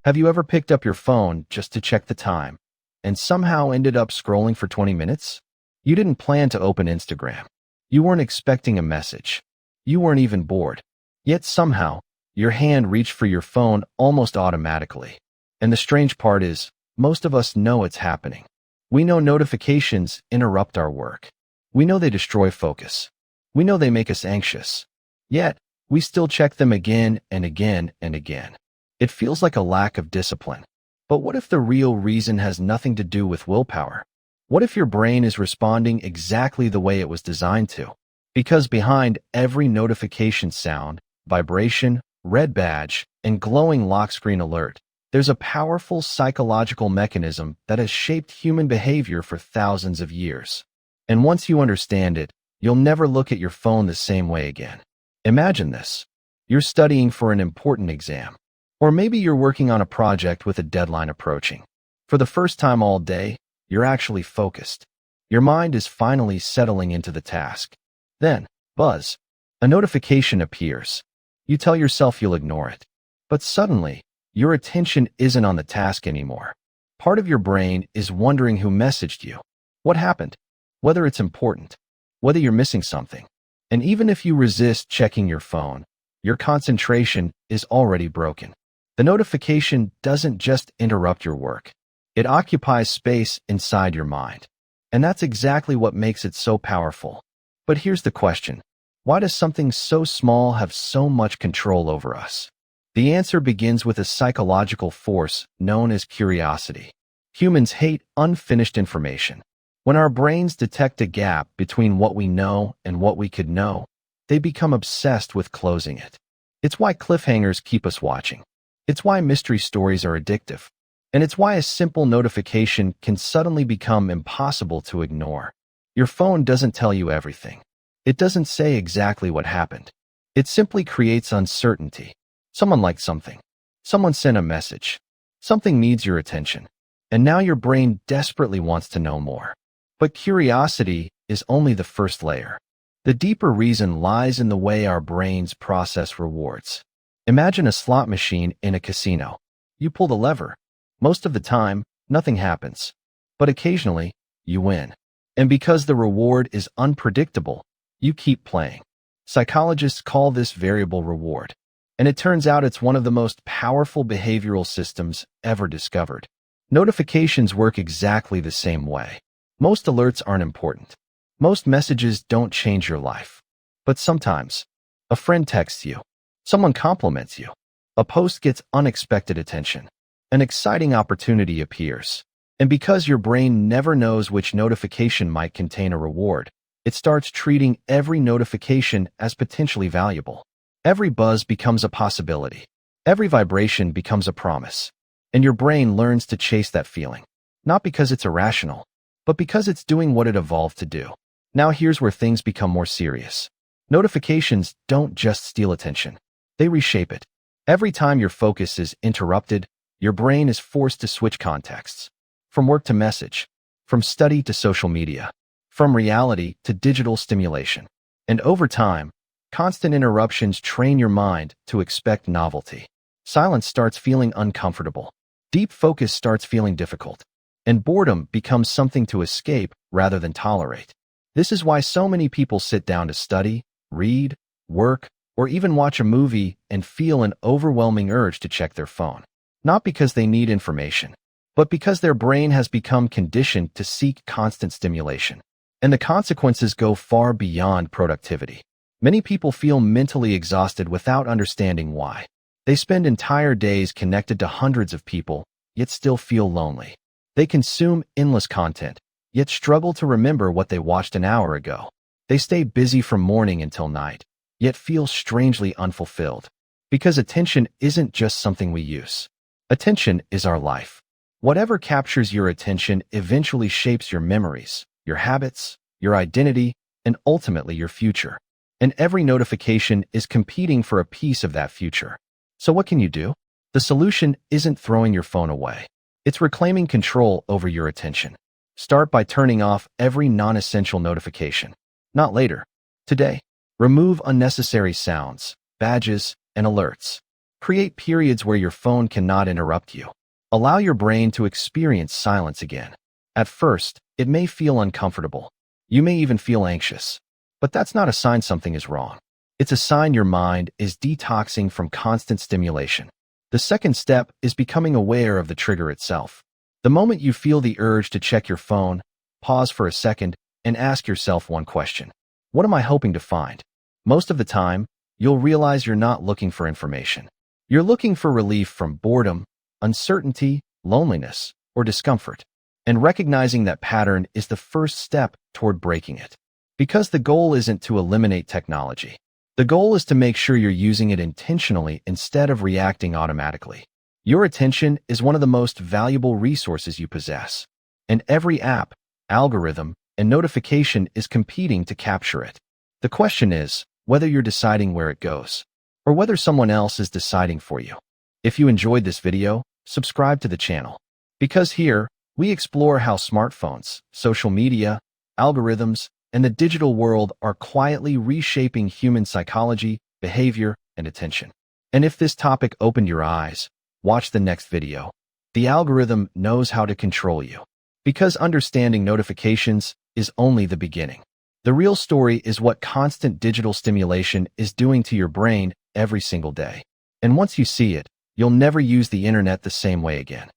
Have you ever picked up your phone just to check the time and somehow ended up scrolling for 20 minutes? You didn't plan to open Instagram. You weren't expecting a message. You weren't even bored. Yet somehow, your hand reached for your phone almost automatically. And the strange part is, most of us know it's happening. We know notifications interrupt our work. We know they destroy focus. We know they make us anxious. Yet, we still check them again and again and again. It feels like a lack of discipline. But what if the real reason has nothing to do with willpower? What if your brain is responding exactly the way it was designed to? Because behind every notification sound, vibration, red badge, and glowing lock screen alert, there's a powerful psychological mechanism that has shaped human behavior for thousands of years. And once you understand it, you'll never look at your phone the same way again. Imagine this. You're studying for an important exam. Or maybe you're working on a project with a deadline approaching. For the first time all day, you're actually focused. Your mind is finally settling into the task. Then, buzz, a notification appears. You tell yourself you'll ignore it. But suddenly, your attention isn't on the task anymore. Part of your brain is wondering who messaged you, what happened, whether it's important, whether you're missing something. And even if you resist checking your phone, your concentration is already broken. The notification doesn't just interrupt your work. It occupies space inside your mind. And that's exactly what makes it so powerful. But here's the question. Why does something so small have so much control over us? The answer begins with a psychological force known as curiosity. Humans hate unfinished information. When our brains detect a gap between what we know and what we could know, they become obsessed with closing it. It's why cliffhangers keep us watching. It's why mystery stories are addictive. And it's why a simple notification can suddenly become impossible to ignore. Your phone doesn't tell you everything. It doesn't say exactly what happened. It simply creates uncertainty. Someone liked something. Someone sent a message. Something needs your attention. And now your brain desperately wants to know more. But curiosity is only the first layer. The deeper reason lies in the way our brains process rewards. Imagine a slot machine in a casino. You pull the lever. Most of the time, nothing happens. But occasionally, you win. And because the reward is unpredictable, you keep playing. Psychologists call this variable reward. And it turns out it's one of the most powerful behavioral systems ever discovered. Notifications work exactly the same way. Most alerts aren't important. Most messages don't change your life. But sometimes, a friend texts you. Someone compliments you. A post gets unexpected attention. An exciting opportunity appears. And because your brain never knows which notification might contain a reward, it starts treating every notification as potentially valuable. Every buzz becomes a possibility. Every vibration becomes a promise. And your brain learns to chase that feeling. Not because it's irrational, but because it's doing what it evolved to do. Now here's where things become more serious. Notifications don't just steal attention. They reshape it. Every time your focus is interrupted, your brain is forced to switch contexts. From work to message. From study to social media. From reality to digital stimulation. And over time, constant interruptions train your mind to expect novelty. Silence starts feeling uncomfortable. Deep focus starts feeling difficult. And boredom becomes something to escape rather than tolerate. This is why so many people sit down to study, read, work, or even watch a movie and feel an overwhelming urge to check their phone. Not because they need information, but because their brain has become conditioned to seek constant stimulation. And the consequences go far beyond productivity. Many people feel mentally exhausted without understanding why. They spend entire days connected to hundreds of people, yet still feel lonely. They consume endless content, yet struggle to remember what they watched an hour ago. They stay busy from morning until night, yet feel strangely unfulfilled. Because attention isn't just something we use. Attention is our life. Whatever captures your attention eventually shapes your memories, your habits, your identity, and ultimately your future. And every notification is competing for a piece of that future. So what can you do? The solution isn't throwing your phone away. It's reclaiming control over your attention. Start by turning off every non-essential notification. Not later. Today. Remove unnecessary sounds, badges, and alerts. Create periods where your phone cannot interrupt you. Allow your brain to experience silence again. At first, it may feel uncomfortable. You may even feel anxious. But that's not a sign something is wrong. It's a sign your mind is detoxing from constant stimulation. The second step is becoming aware of the trigger itself. The moment you feel the urge to check your phone, pause for a second and ask yourself one question. What am I hoping to find? Most of the time, you'll realize you're not looking for information. You're looking for relief from boredom, uncertainty, loneliness, or discomfort. And recognizing that pattern is the first step toward breaking it. Because the goal isn't to eliminate technology. The goal is to make sure you're using it intentionally instead of reacting automatically. Your attention is one of the most valuable resources you possess. And every app, algorithm, and notification is competing to capture it. The question is whether you're deciding where it goes, or whether someone else is deciding for you. If you enjoyed this video, subscribe to the channel. Because here, we explore how smartphones, social media, algorithms, and the digital world are quietly reshaping human psychology, behavior, and attention. And if this topic opened your eyes, watch the next video. The algorithm knows how to control you. Because understanding notifications is only the beginning. The real story is what constant digital stimulation is doing to your brain every single day. And once you see it, you'll never use the internet the same way again.